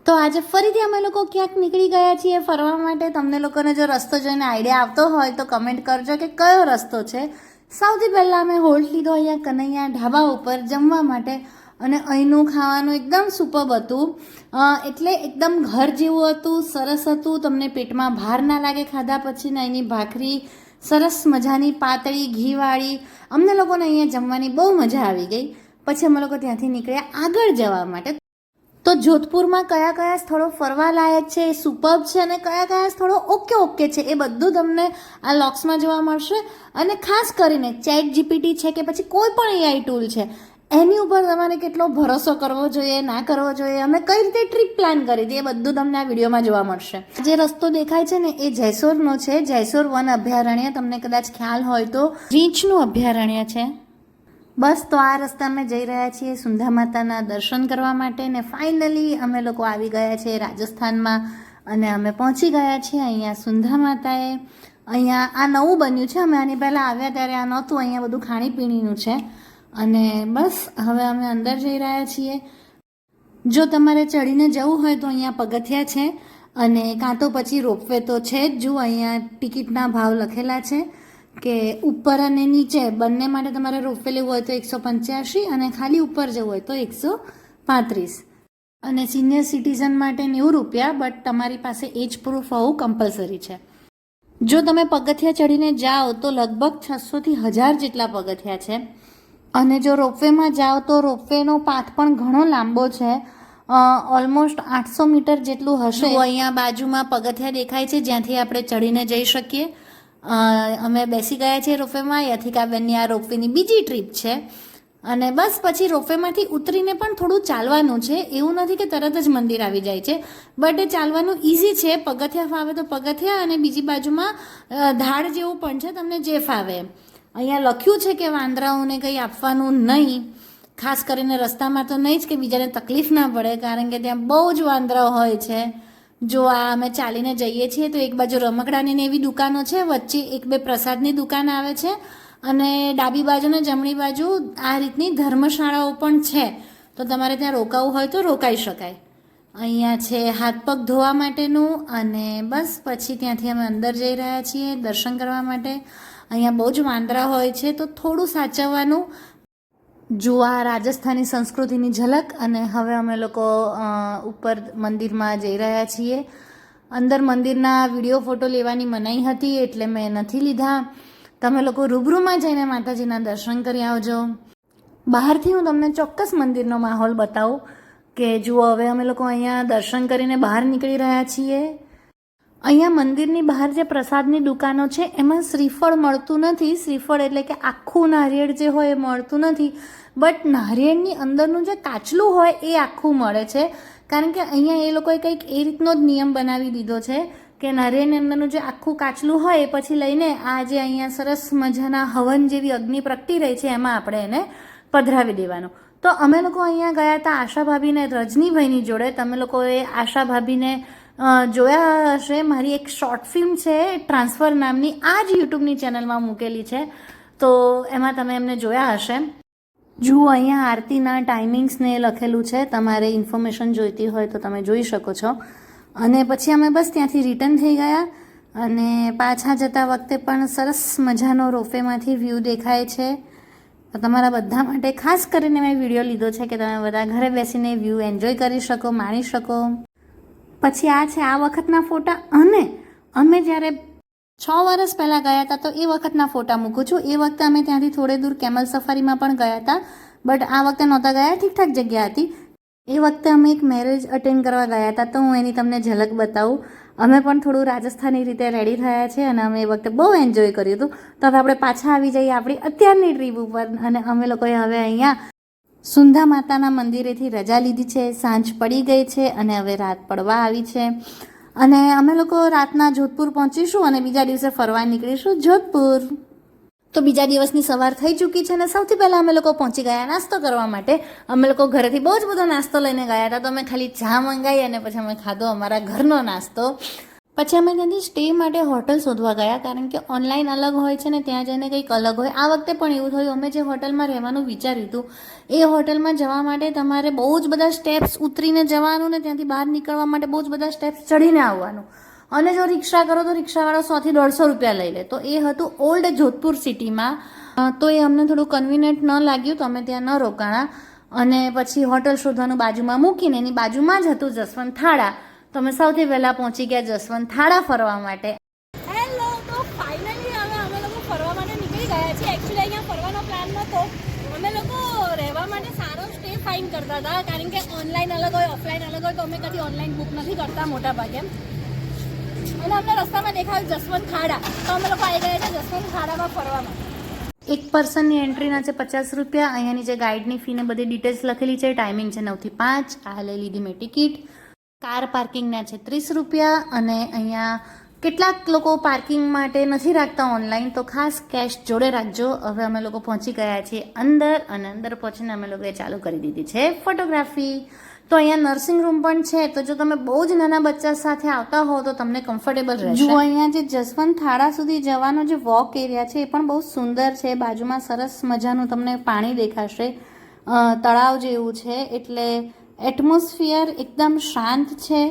તો આજે ફરીથી અમે લોકો ક્યાંક નીકળી ગયા છીએ ફરવા માટે. તમને લોકોને જો રસ્તો જોઈને આઈડિયા આવતો હોય તો કમેન્ટ કરજો કે કયો રસ્તો છે. સૌથી પહેલાં અમે હોલ્ટ લીધો અહીંયા કનૈયા ઢાબા ઉપર જમવા માટે, અને અહીંનું ખાવાનું એકદમ સુપર્બ હતું. એટલે એકદમ ઘર જેવું હતું, સરસ હતું, તમને પેટમાં ભાર ના લાગે ખાધા પછી. અહીંની ભાખરી સરસ મજાની પાતળી ઘીવાળી. અમને લોકોને અહીંયા જમવાની બહુ મજા આવી ગઈ. પછી અમે લોકો ત્યાંથી નીકળ્યા આગળ જવા માટે. તો જોધપુરમાં કયા કયા સ્થળો ફરવા લાયક છે, એ સુપર્બ છે, અને કયા કયા સ્થળો ઓકે છે, એ બધું તમને આ લોક્સમાં જોવા મળશે. અને ખાસ કરીને ચેટ જીપીટી છે કે પછી કોઈ પણ એઆઈ ટૂલ છે, એની ઉપર તમારે કેટલો ભરોસો કરવો જોઈએ, ના કરવો જોઈએ, અમે કઈ રીતે ટ્રીપ પ્લાન કરી હતી, એ બધું તમને આ વિડીયોમાં જોવા મળશે. જે રસ્તો દેખાય છે ને એ જયસોરનો છે, જયસોર વન અભયારણ્ય. તમને કદાચ ખ્યાલ હોય તો રીંછનું અભયારણ્ય છે. બસ તો આ રસ્તા અમે જઈ રહ્યા છીએ સુંધા માતાના દર્શન કરવા માટે. ને ફાઇનલી અમે લોકો આવી ગયા છીએ રાજસ્થાનમાં, અને અમે પહોંચી ગયા છીએ અહીંયા સુંધા માતાએ. અહીંયા આ નવું બન્યું છે, અમે આની પહેલાં આવ્યા ત્યારે આ નહોતું. અહીંયા બધું ખાણીપીણીનું છે. અને બસ હવે અમે અંદર જઈ રહ્યા છીએ. જો તમારે ચડીને જવું હોય તો અહીંયા પગથિયા છે, અને કાં તો પછી રોપવે તો છે જ. જો અહીંયા ટિકિટના ભાવ લખેલા છે કે ઉપર અને નીચે બંને માટે તમારે રોપવે લેવું હોય તો 185, અને ખાલી ઉપર જવું હોય તો 135, અને સિનિયર સિટીઝન માટે 90 રૂપિયા. બટ તમારી પાસે એજ પ્રૂફ હોવું કમ્પલસરી છે. જો તમે પગથિયા ચડીને જાઓ તો લગભગ 600થી 1000 જેટલા પગથિયા છે. અને જો રોપવેમાં જાઓ તો રોપવેનો પાથ પણ ઘણો લાંબો છે, ઓલમોસ્ટ 800 મીટર જેટલું હશે. અહીંયા બાજુમાં પગથિયા દેખાય છે જ્યાંથી આપણે ચડીને જઈ શકીએ. અમે બેસી ગયા છીએ રોપવેમાં. યથિકાબેનની આ રોપવેની બીજી ટ્રીપ છે. અને બસ પછી રોપવેમાંથી ઉતરીને પણ થોડું ચાલવાનું છે. એવું નથી કે તરત જ મંદિર આવી જાય છે, બટ એ ચાલવાનું ઇઝી છે. પગથિયા ફાવે તો પગથિયા, અને બીજી બાજુમાં ધાડ જેવું પણ છે, તમને જે ફાવે. અહીંયા લખ્યું છે કે વાંદરાઓને કંઈ આપવાનું નહીં, ખાસ કરીને રસ્તામાં તો નહીં જ, કે બીજાને તકલીફ ના પડે, કારણ કે ત્યાં બહુ જ વાંદરાઓ હોય છે. જો આ અમે ચાલીને જઈએ છીએ તો એક બાજુ રમકડાની ને એવી દુકાનો છે, વચ્ચે એક બે પ્રસાદની દુકાન આવે છે, અને ડાબી બાજુ ને જમણી બાજુ આ રીતની ધર્મશાળાઓ પણ છે. તો તમારે ત્યાં રોકાવું હોય તો રોકાઈ શકાય. અહીંયા છે હાથ પગ ધોવા માટેનું. અને બસ પછી ત્યાંથી અમે અંદર જઈ રહ્યા છીએ દર્શન કરવા માટે. અહીંયા બહુ જ વાંદરા હોય છે, તો થોડું સાચવવાનું. જો આ રાજસ્થાની સંસ્કૃતિની ઝલક. અને હવે અમે લોકો ઉપર મંદિરમાં જઈ રહ્યા છીએ. અંદર મંદિરના વિડીયો ફોટો લેવાની મનાઈ હતી એટલે મેં નથી લીધા. તમે લોકો રૂબરૂમાં જઈને માતાજીના દર્શન કરી આવજો. બહારથી હું તમને ચોક્કસ મંદિરનો માહોલ બતાવું કે જુઓ. હવે અમે લોકો અહીંયા દર્શન કરીને બહાર નીકળી રહ્યા છીએ. અહીંયા મંદિરની બહાર જે પ્રસાદની દુકાનો છે એમાં શ્રીફળ મળતું નથી. શ્રીફળ એટલે કે આખું નારિયેળ જે હોય એ મળતું નથી, બટ નારિયેળની અંદરનું જે કાચલું હોય એ આખું મળે છે. કારણ કે અહીંયા એ લોકોએ કંઈક એ રીતનો જ નિયમ બનાવી દીધો છે કે નારિયેળની અંદરનું જે આખું કાચલું હોય એ પછી લઈને આ જે અહીંયા સરસ મજાના હવન જેવી અગ્નિ પ્રગટી રહી છે એમાં આપણે એને પધરાવી દેવાનું. તો અમે લોકો અહીંયા ગયા હતા આશા ભાભીને રજનીભાઈની જોડે. તમે લોકોએ આશા ભાભીને જોયા હશે. મારી એક શોર્ટ ફિલ્મ છે ટ્રાન્સફર નામની, આ જ યુટ્યુબની ચેનલમાં મૂકેલી છે, તો એમાં તમે એમને જોયા હશે. જુઓ અહીંયા આરતીના ટાઈમિંગ્સને લખેલું છે, તમારે ઇન્ફોર્મેશન જોઈતી હોય તો તમે જોઈ શકો છો. અને પછી અમે બસ ત્યાંથી રિટર્ન થઈ ગયા. અને પાછા જતા વખતે પણ સરસ મજાનો રોપવેમાંથી વ્યૂ દેખાય છે. તો તમારા બધા માટે ખાસ કરીને મેં વિડીયો લીધો છે કે તમે બધા ઘરે બેસીને વ્યૂ એન્જોય કરી શકો, માણી શકો. પછી આ છે આ વખતના ફોટા. અને અમે જ્યારે 6 વર્ષ પહેલાં ગયા હતા તો એ વખતના ફોટા મૂકું છું. એ વખતે અમે ત્યાંથી થોડે દૂર કેમલ સફારીમાં પણ ગયા હતા, બટ આ વખતે નહોતા ગયા, ઠીકઠાક જગ્યા હતી. એ વખતે અમે એક મેરેજ અટેન્ડ કરવા ગયા હતા, તો હું એની તમને ઝલક બતાવું. અમે પણ થોડું રાજસ્થાની રીતે રેડી થયા છે, અને અમે એ વખતે બહુ એન્જોય કર્યું હતું. તો હવે આપણે પાછા આવી જઈએ આપણી અત્યારની ટ્રીપ ઉપર. અને અમે લોકોએ હવે અહીંયા સુંધા માતાના મંદિરેથી રજા લીધી છે. સાંજ પડી ગઈ છે અને હવે રાત પડવા આવી છે. અને અમે લોકો રાતના જોધપુર પહોંચીશું અને બીજા દિવસે ફરવા નીકળીશું જોધપુર. તો બીજા દિવસની સવાર થઈ ચૂકી છે, અને સૌથી પહેલાં અમે લોકો પહોંચી ગયા નાસ્તો કરવા માટે. અમે લોકો ઘરેથી બહુ જ બધો નાસ્તો લઈને ગયા હતા, તો અમે ખાલી ચા મંગાવી અને પછી અમે ખાધો અમારા ઘરનો નાસ્તો. પછી અમે ત્યાંથી સ્ટે માટે હોટલ શોધવા ગયા, કારણ કે ઓનલાઈન અલગ હોય છે ને ત્યાં જઈને કંઈક અલગ હોય. આ વખતે પણ એવું થયું. અમે જે હોટલમાં રહેવાનું વિચાર્યું હતું એ હોટલમાં જવા માટે તમારે બહુ જ બધા સ્ટેપ્સ ઉતરીને જવાનું ને ત્યાંથી બહાર નીકળવા માટે બહુ જ બધા સ્ટેપ્સ ચડીને આવવાનું. અને જો રિક્ષા કરો તો રિક્ષાવાળો 100 થી 150 રૂપિયા લઈ લે. તો એ હતું ઓલ્ડ જોધપુર સિટીમાં. તો એ અમને થોડું કન્વિનિયન્ટ ન લાગ્યું, તો અમે ત્યાં ન રોકાણા. અને પછી હોટલ શોધવાનું બાજુમાં મૂકીને એની બાજુમાં જ હતું જસવંત થાળા. તો અમે સૌથી પહેલાં પહોંચી ગયા જસવંત થાળા ફરવા માટે. હેલો, તો ફાઇનલી હવે અમે લોકો ફરવા માટે નીકળી ગયા છીએ. એકચ્યુઅલી અહીંયા ફરવાનો પ્લાન નહોતો. અમે લોકો રહેવા માટે સારો સ્ટે ફાઇન કરતા હતા, કારણ કે ઓનલાઈન અલગ હોય, ઓફલાઈન અલગ હોય, તો અમે કદી ઓનલાઈન બુક નથી કરતા મોટા ભાગે. અને અમને રસ્તામાં દેખાયું જસવંત ખાડા, તો અમે લોકો આવી ગયા છે જસવંત ખાડામાં ફરવામાં. એક પર્સનની એન્ટ્રીના છે 50 રૂપિયા. અહીંયાની જે ગાઈડની ફીને બધી ડિટેલ્સ લખેલી છે. ટાઈમિંગ છે 9 થી 5. આ લઈ લીધી મેં ટિકિટ. કાર પાર્કિંગના છે 30 રૂપિયા. અને અહીંયા કેટલાક લોકો પાર્કિંગ માટે નથી રાખતા ઓનલાઈન, તો ખાસ કેશ જોડે રાખજો. હવે અમે લોકો પહોંચી ગયા છીએ અંદર, અને અંદર પહોંચીને અમે લોકોએ ચાલુ કરી દીધી છે ફોટોગ્રાફી. તો અહીંયા નર્સિંગ રૂમ પણ છે, તો જો તમે બહુ જ નાના બચ્ચા સાથે આવતા હો તો તમને કમ્ફર્ટેબલ રહેશે. જો અહીંયા જે જસવંત થાળા સુધી જવાનો જે વોક એરિયા છે એ પણ બહુ સુંદર છે. બાજુમાં સરસ મજાનું તમને પાણી દેખાશે, તળાવ જેવું છે. એટલે એટમોસ્ફિયર એકદમ શાંત છે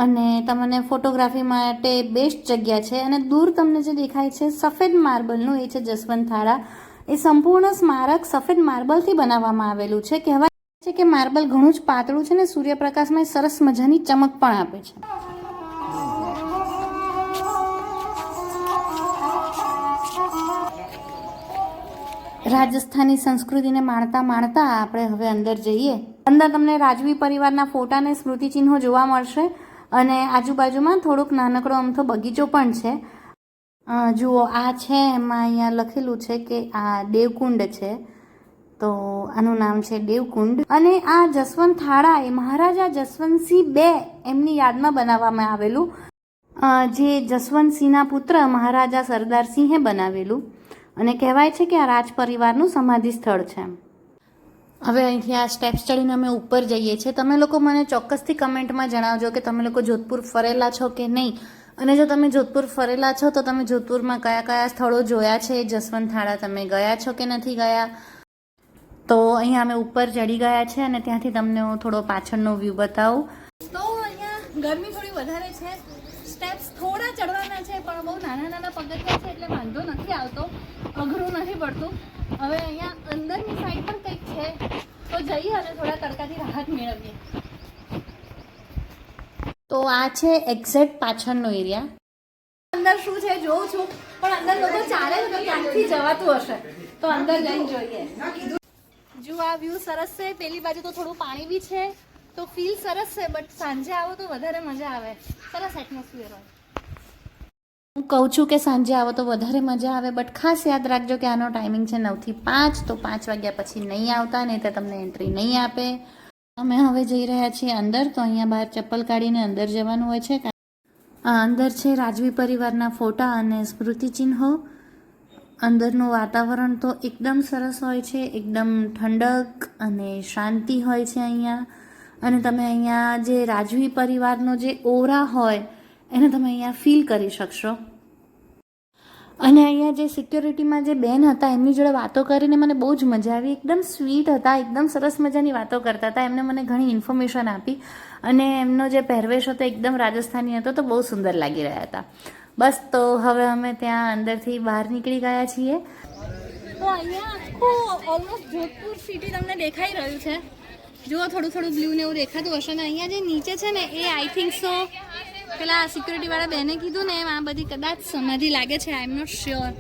અને તમને ફોટોગ્રાફી માટે બેસ્ટ જગ્યા છે. અને દૂર તમને જે દેખાય છે સફેદ માર્બલનું, એ છે જસવંત થાળા. એ સંપૂર્ણ સ્મારક સફેદ માર્બલથી બનાવવામાં આવેલું છે. કહેવાય છે કે માર્બલ ઘણું જ પાતળું છે ને સૂર્યપ્રકાશમાં સરસ મજાની ચમક પણ આપે છે. રાજસ્થાની સંસ્કૃતિને માણતા માણતા આપણે હવે અંદર જઈએ. અંદર તમને રાજવી પરિવારના ફોટા અને સ્મૃતિચિહ્નો જોવા મળશે. અને આજુબાજુમાં થોડુંક નાનકડો અમથો બગીચો પણ છે. જુઓ, આ છે એમાં અહીંયા લખેલું છે કે આ દેવકુંડ છે, તો આનું નામ છે દેવકુંડ. અને આ જસવંત થાળા એ મહારાજા જસવંતસિંહ II એમની યાદમાં બનાવવામાં આવેલું, જે જસવંતસિંહના પુત્ર મહારાજા સરદારસિંહે બનાવેલું. અને કહેવાય છે કે આ રાજ પરિવારનું સમાધિ સ્થળ છે. હવે અહીંથી આ સ્ટેપ્સ ચડીને અમે ઉપર જઈએ છીએ. તમે લોકો મને ચોક્કસથી કમેન્ટમાં જણાવજો કે તમે લોકો જોધપુર ફરેલા છો કે નહીં. અને જો તમે જોધપુર ફરેલા છો તો તમે જોધપુરમાં કયા કયા સ્થળો જોયા છે, જસવંત થાળા તમે ગયા છો કે નથી ગયા. તો અહીંયા અમે ઉપર ચડી ગયા છે અને ત્યાંથી તમને હું થોડો પાછળનો વ્યૂ બતાવું. તો અહીંયા ગરમી થોડી વધારે છે, સ્ટેપ્સ થોડા ચડવાના છે, પણ બહુ નાના નાના પગથિયા છે એટલે વાંધો નથી આવતો, અઘરું નથી પડતું. હવે અહીંયા અંદરની સાઈડ પણ કંઈક છે, તો જઈએ અને થોડા તડકાથી રાહત મેળવીએ. તો આ છે એક્ઝેક્ટ પાછળનો એરિયા. અંદર શું છે જોઉં છું, પણ અંદર લોકો ચાલે તો ક્યાંકથી જવાતું હશે, તો અંદર જઈને જોઈએ. જો આ વ્યૂ સરસ છે. પેલી બાજુ તો થોડું પાણી બી છે, તો ફીલ સરસ છે. બટ સાંજે આવો તો વધારે મજા આવે, સરસ એટમોસ્ફિયર હોય. હું કહું છું કે સાંજે આવો તો વધારે મજા આવે, બટ ખાસ યાદ રાખજો કે આનો ટાઈમિંગ છે 9 થી 5. તો 5 વાગ્યા પછી નહીં આવતા, નહીં તો તમને એન્ટ્રી નહીં આપે. અમે હવે જઈ રહ્યા છીએ અંદર. તો અહીંયા બહાર ચપ્પલ કાઢીને અંદર જવાનું હોય છે. અંદર છે રાજવી પરિવારના ફોટા અને સ્મૃતિચિહ્નો. અંદરનું વાતાવરણ તો એકદમ સરસ હોય છે, એકદમ ઠંડક અને શાંતિ હોય છે અહીંયા. અને તમે અહીંયા જે રાજવી પરિવારનો જે ઓરા હોય એને તમે અહીંયા ફીલ કરી શકશો. અને અહીંયા જે સિક્યોરિટીમાં જે બેન હતા એમની જોડે વાતો કરીને મને બહુ જ મજા આવી. એકદમ સ્વીટ હતા, એકદમ સરસ મજાની વાતો કરતા હતા. એમને મને ઘણી ઇન્ફોર્મેશન આપી અને એમનો જે પહેરવેશ હતો એકદમ રાજસ્થાની હતો, તો બહુ સુંદર લાગી રહ્યા હતા. બસ, તો હવે અમે ત્યાં અંદરથી બહાર નીકળી ગયા છીએ. તો અહીંયા આખું ઓલમોસ્ટ જોધપુર સિટી તમને દેખાઈ રહ્યું છે. જુઓ, થોડું થોડું બ્લુ ને એવું દેખાતું હશે. ને અહીંયા જે નીચે છે ને એ આઈ થિંક સો પેલા સિક્યુરિટીવાળા બેને કીધું ને એમ આ બધી કદાચ સમાધિ લાગે છે. આઈ એમ નોટ શ્યોર,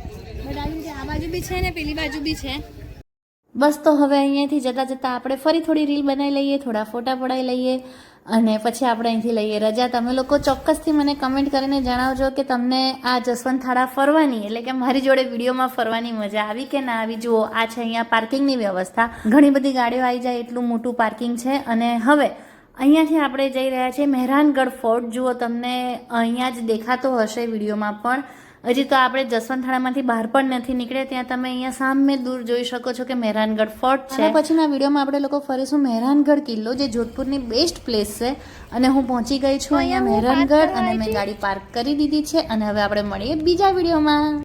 બટ આ બાજુ બી છે ને પેલી બાજુ બી છે. બસ, તો હવે અહીંયાથી જતાં જતાં આપણે ફરી થોડી રીલ બનાવી લઈએ, થોડા ફોટા પડાવી લઈએ અને પછી આપણે અહીંથી લઈએ રજા. તમે લોકો ચોક્કસથી મને કમેન્ટ કરીને જણાવજો કે તમને આ જસવંત થાળા ફરવાની, એટલે કે મારી જોડે વિડીયોમાં ફરવાની મજા આવી કે ના આવી. જુઓ, આ છે અહીંયા પાર્કિંગની વ્યવસ્થા. ઘણી બધી ગાડીઓ આવી જાય એટલું મોટું પાર્કિંગ છે. અને હવે અહીંયાથી આપણે જઈ રહ્યા છીએ મહેરાનગઢ ફોર્ટ. જુઓ, તમને અહીંયા જ દેખાતો હશે વિડીયોમાં પણ. હજી તો આપણે જસવંતથાળામાંથી બહાર પણ નથી નીકળ્યા. ત્યાં તમે અહીંયા સામે દૂર જોઈ શકો છો કે મહેરાનગઢ ફોર્ટ છે. પછીના વિડીયોમાં આપણે લોકો ફરીશું મહેરાનગઢ કિલ્લો, જે જોધપુરની બેસ્ટ પ્લેસ છે. અને હું પહોંચી ગઈ છું અહીંયા મહેરાનગઢ અને મેં ગાડી પાર્ક કરી દીધી છે. અને હવે આપણે મળીએ બીજા વિડીયોમાં.